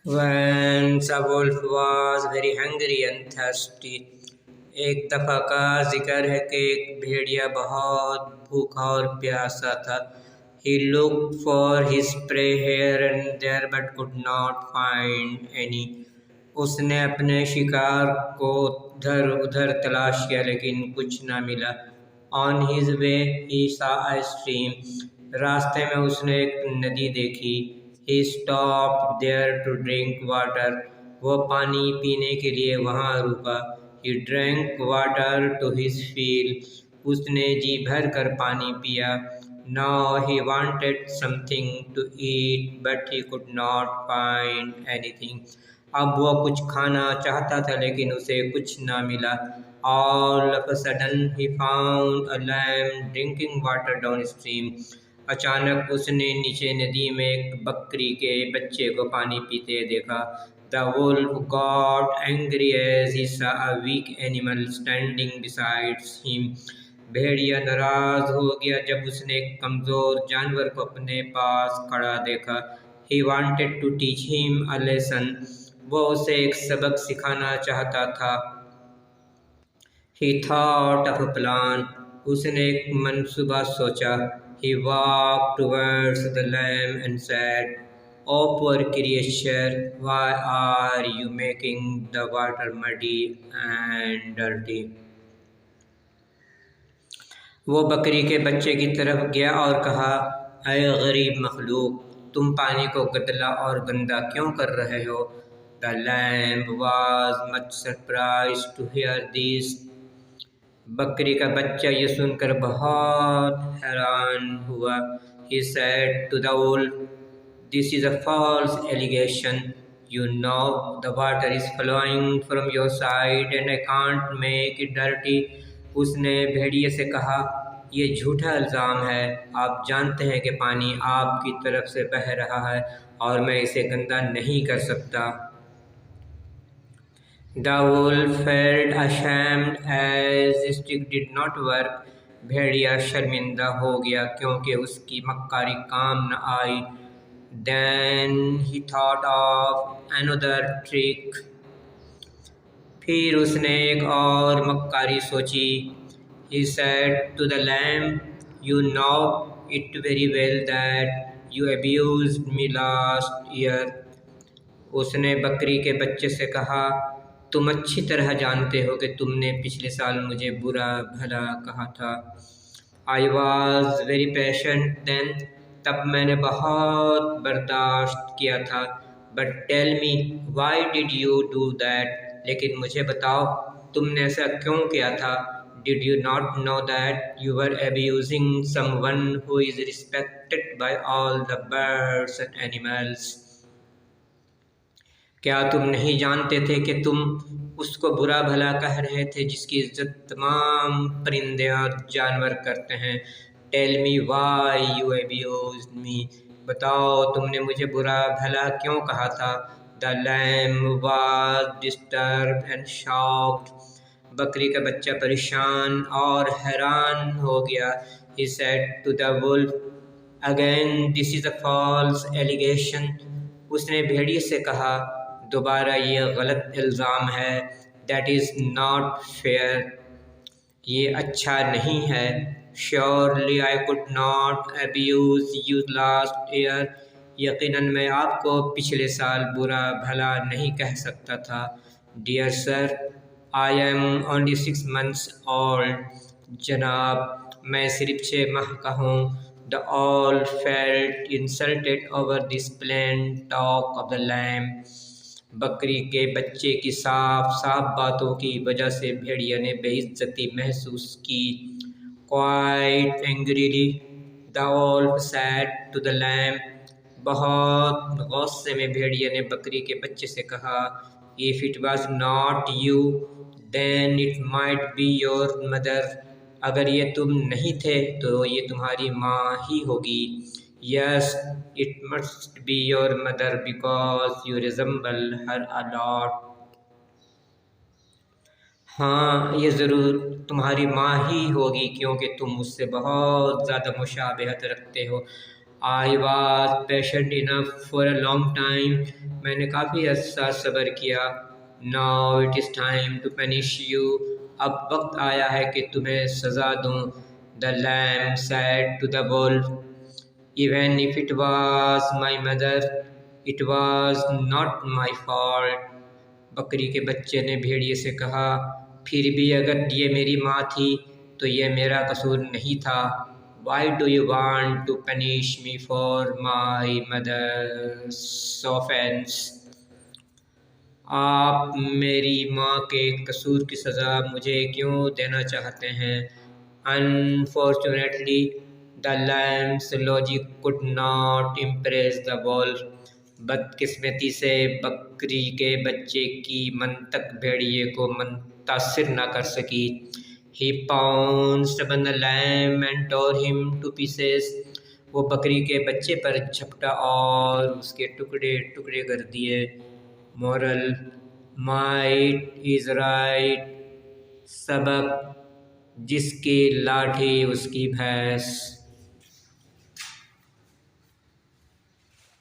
Once a wolf was very hungry and thirsty. एक दफ़ा का जिक्र है कि एक भेड़िया बहुत भूखा और प्यासा था। He looked for his prey here and there but could not find any. उसने अपने शिकार को इधर उधर तलाश किया लेकिन कुछ न मिला। On his way he saw a stream. रास्ते में उसने एक नदी देखी। He stopped there to drink water. वो पानी पीने के लिए वहाँ रुका। He drank water to his fill. उसने जी भर कर पानी पिया। Now he wanted something to eat, but he could not find anything. अब वो कुछ खाना चाहता था लेकिन उसे कुछ न मिला। All of a sudden he found a lamb drinking water downstream. अचानक उसने नीचे नदी में एक बकरी के बच्चे को पानी पीते देखा। The wolf got angry as he saw a weak animal standing beside him. भेड़िया नाराज हो गया जब उसने एक कमजोर जानवर को अपने पास खड़ा देखा। He wanted to teach him a lesson. वो उसे एक सबक सिखाना चाहता था। He thought of a plan. उसने एक मंसूबा सोचा। He walked towards the lamb and said, "Oh poor creature, why are you making the water muddy and dirty?" वो बकरी के बच्चे की तरफ गया और कहा, "ऐ गरीब मखलूक, तुम पानी को गंदला और गंदा क्यों कर रहे हो?" The lamb was much surprised to hear this. बकरी का बच्चा ये सुनकर बहुत हैरान हुआ। He said to the wolf, "This is a false allegation. You know the water is flowing from your side and I can't make it dirty." उसने भेड़िए से कहा, ये झूठा इल्ज़ाम है। आप जानते हैं कि पानी आपकी तरफ से बह रहा है और मैं इसे गंदा नहीं कर सकता। The wolf felt ashamed as the stick did not work. भेड़िया शर्मिंदा हो गया क्योंकि उसकी मक्कारी काम न आई। Then he thought of another trick. फिर उसने एक और मक्कारी सोची। He said to the lamb, "You know it very well that you abused me last year." उसने बकरी के बच्चे से कहा, तुम अच्छी तरह जानते हो कि तुमने पिछले साल मुझे बुरा भला कहा था। I was very patient then. तब मैंने बहुत बर्दाश्त किया था। But tell me, why did you do that? लेकिन मुझे बताओ, तुमने ऐसा क्यों किया था? Did you not know that you were abusing someone who is respected by all the birds and animals? क्या तुम नहीं जानते थे कि तुम उसको बुरा भला कह रहे थे जिसकी इज्जत तमाम परिंदे और जानवर करते हैं? Tell me why you abused me. बताओ तुमने मुझे बुरा भला क्यों कहा था? The lamb was disturbed and shocked. बकरी का बच्चा परेशान और हैरान हो गया। He said to the wolf, again this is a false allegation. उसने भेड़िए से कहा, दोबारा ये गलत इल्ज़ाम है। That is not fair. ये अच्छा नहीं है। Surely I could not abuse you last year. यकीनन मैं आपको पिछले साल बुरा भला नहीं कह सकता था। Dear sir, I am only 6 months old. जनाब, मैं सिर्फ 6 माह का हूँ। The all felt insulted over this plain talk of the lamb. बकरी के बच्चे की साफ साफ बातों की वजह से भेड़िया ने बेइज्जती महसूस की। Quite angrily the wolf said to the lamb. बहुत गुस्से में भेड़िया ने बकरी के बच्चे से कहा, if it was not you then it might be your mother. अगर ये तुम नहीं थे तो ये तुम्हारी माँ ही होगी। Yes, it must be your mother because you resemble her a lot. हाँ, ये ज़रूर तुम्हारी माँ ही होगी क्योंकि तुम उससे बहुत ज़्यादा मुशाबहत रखते हो। I was patient enough for a long time. मैंने काफ़ी अर्सा सब्र किया. Now it is time to punish you. अब वक्त आया है कि तुम्हें सज़ा दूँ. The lamb said to the wolf, even if it was my mother, it was not my fault. बकरी के बच्चे ने भेड़िए से कहा, फिर भी अगर ये मेरी माँ थी तो ये मेरा कसूर नहीं था. Why do you want to punish me for my mother's offense? आप मेरी माँ के कसूर की सज़ा मुझे क्यों देना चाहते हैं? Unfortunately, the lamb's logic could not impress the wolf. बदकिस्मती से बकरी के बच्चे की मंतक भेड़िए को मुतासिर न कर सकी. He pounced upon the lamb and tore him to pieces. वो बकरी के बच्चे पर झपटा और उसके टुकड़े टुकड़े कर दिए. Moral: Might is right. सबक: जिसकी लाठी उसकी भैंस.